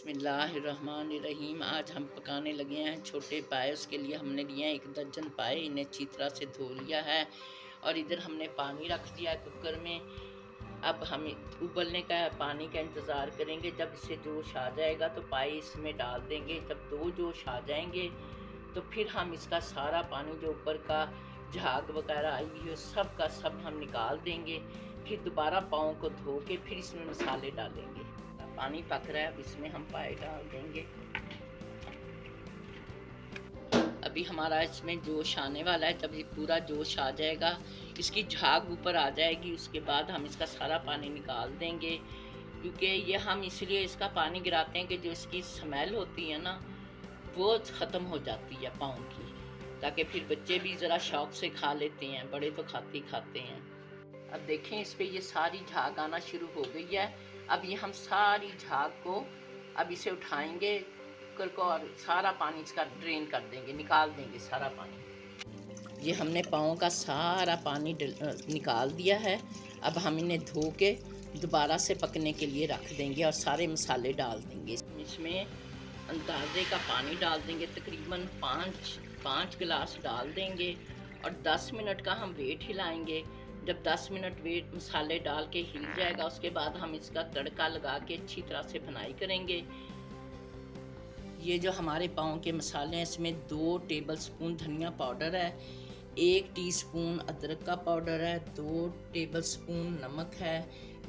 बिस्मिल्लाहिर्रहमानिर्रहीम। आज हम पकाने लगे हैं छोटे पाए। उसके लिए हमने लिए हैं 1 दर्जन पाए। इन्हें अच्छी तरह से धो लिया है और इधर हमने पानी रख दिया है कुकर में। अब हम उबलने का पानी का इंतज़ार करेंगे। जब इससे जोश आ जाएगा तो पाए इसमें डाल देंगे। जब 2 जोश आ जाएंगे तो फिर हम इसका सारा पानी जो ऊपर का झाग वगैरह आई हुई है सब का सब हम निकाल देंगे। फिर दोबारा पाँव को धो के फिर इसमें मसाले डालेंगे। पानी पक रहा है, अब इसमें हम पाए डाल देंगे। अभी हमारा इसमें जोश आने वाला है। जब ये पूरा जोश आ जाएगा, इसकी झाग ऊपर आ जाएगी, उसके बाद हम इसका सारा पानी निकाल देंगे। क्योंकि ये हम इसलिए इसका पानी गिराते हैं कि जो इसकी स्मेल होती है ना वो ख़त्म हो जाती है पाँव की, ताकि फिर बच्चे भी ज़रा शौक़ से खा लेते हैं, बड़े तो खाते ही खाते हैं। अब देखें इस पे ये सारी झाग आना शुरू हो गई है। अब ये हम सारी झाग को अब इसे उठाएंगे कुकर को और सारा पानी इसका ड्रेन कर देंगे, निकाल देंगे सारा पानी। ये हमने पाँव का सारा पानी निकाल दिया है। अब हम इन्हें धो के दोबारा से पकने के लिए रख देंगे और सारे मसाले डाल देंगे। इसमें अंदाजे का पानी डाल देंगे, तकरीबन 5 गिलास डाल देंगे और 10 मिनट का हम वेट हिलाएंगे। जब 10 मिनट वेट मसाले डाल के हिल जाएगा उसके बाद हम इसका तड़का लगा के अच्छी तरह से भुनाई करेंगे। ये जो हमारे पाँव के मसाले हैं इसमें 2 टेबलस्पून धनिया पाउडर है, 1 टीस्पून अदरक का पाउडर है, 2 टेबलस्पून नमक है,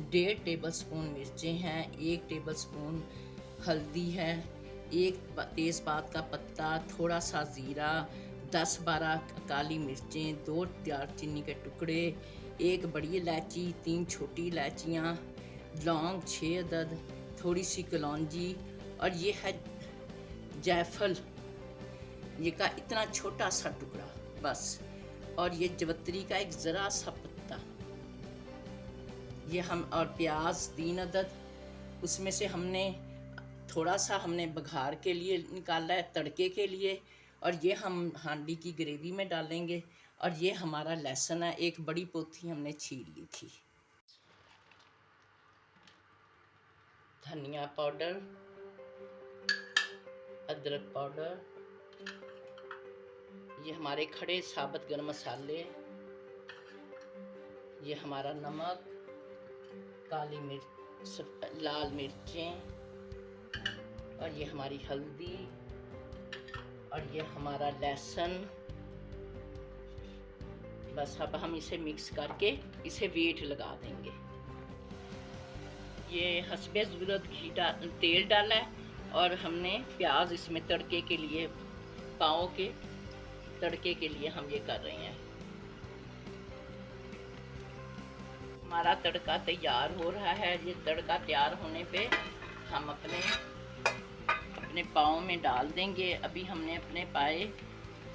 1.5 टेबलस्पून मिर्चें हैं, 1 टेबलस्पून हल्दी है, 1 तेज़पात का पत्ता, थोड़ा सा ज़ीरा, 10-12 काली मिर्चें, 2 दालचीनी के टुकड़े, 1 बड़ी इलायची, 3 छोटी इलायचियाँ, लौंग 6 अदद, थोड़ी सी कलौंजी और ये है जायफल, ये का इतना छोटा सा टुकड़ा बस, और ये जवत्री का एक ज़रा सा पत्ता। ये हम और प्याज 3 अदद, उसमें से हमने थोड़ा सा हमने बघार के लिए निकाला है, तड़के के लिए, और ये हम हांडी की ग्रेवी में डालेंगे। और ये हमारा लहसुन है, 1 बड़ी पोथी हमने छील ली थी। धनिया पाउडर, अदरक पाउडर, ये हमारे खड़े साबुत गरम मसाले, ये हमारा नमक, काली मिर्च, लाल मिर्चें, और ये हमारी हल्दी, और ये हमारा लहसुन। बस अब हम इसे मिक्स करके इसे वेट लगा देंगे। ये हस्बे ज़रूरत तेल डाला है और हमने प्याज इसमें तड़के के लिए, पाँव के तड़के के लिए हम ये कर रहे हैं। हमारा तड़का तैयार हो रहा है। ये तड़का तैयार होने पे हम अपने पाँव में डाल देंगे। अभी हमने अपने पाए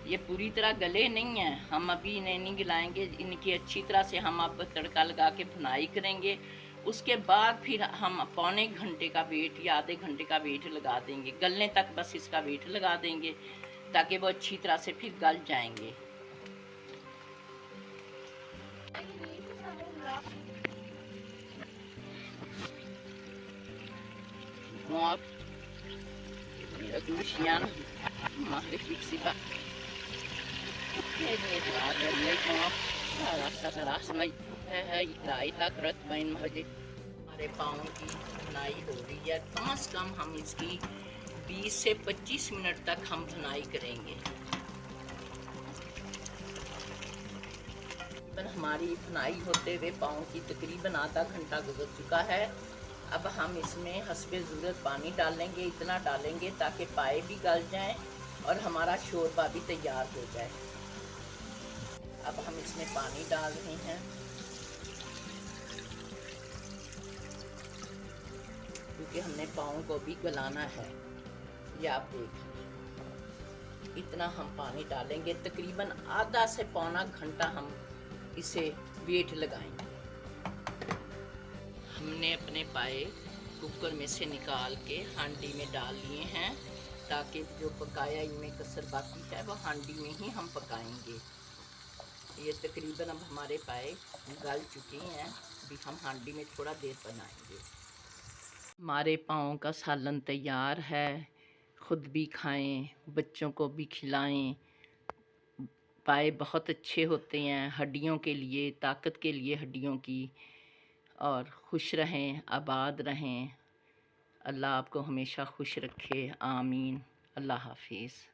ये पूरी तरह गले नहीं हैं, हम अभी इन्हें नहीं गिलाएंगे। इनकी अच्छी तरह से हम अब तड़का लगा के भुनाई करेंगे। उसके बाद फिर हम पौने घंटे का वेट या आधे घंटे का वेट लगा देंगे, गलने तक बस इसका वेट लगा देंगे ताकि वो अच्छी तरह से फिर गल जाएंगे। हमारे पाँव की भुनाई हो रही है। कम से कम हम इसकी 20 से 25 मिनट तक हम भुनाई करेंगे। हमारी भुनाई होते हुए पाँव की तकरीबन आधा घंटा गुजर चुका है। अब हम इसमें हस्बे ज़रूरत पानी डालेंगे, इतना डालेंगे ताकि पाए भी गल जाएं और हमारा शोरबा भी तैयार हो जाए। अब हम इसमें पानी डाल रहे हैं क्योंकि हमने पाँव को भी गलाना है। ये आप देखिए, इतना हम पानी डालेंगे। तकरीबन आधा से पौना घंटा हम इसे वेट लगाएंगे। हमने अपने पाए कुकर में से निकाल के हांडी में डाल लिए हैं ताकि जो पकाया इनमें कसर बाकी है वो हांडी में ही हम पकाएंगे। ये तकरीबन अब हमारे पाए गल चुके हैं। अभी हम हांडी में थोड़ा देर बनाएंगे। हमारे पाँव का सालन तैयार है, खुद भी खाएं, बच्चों को भी खिलाएं। पाए बहुत अच्छे होते हैं हड्डियों के लिए, ताकत के लिए हड्डियों की। और खुश रहें, आबाद रहें। अल्लाह आपको हमेशा खुश रखे, आमीन। अल्लाह हाफिज़।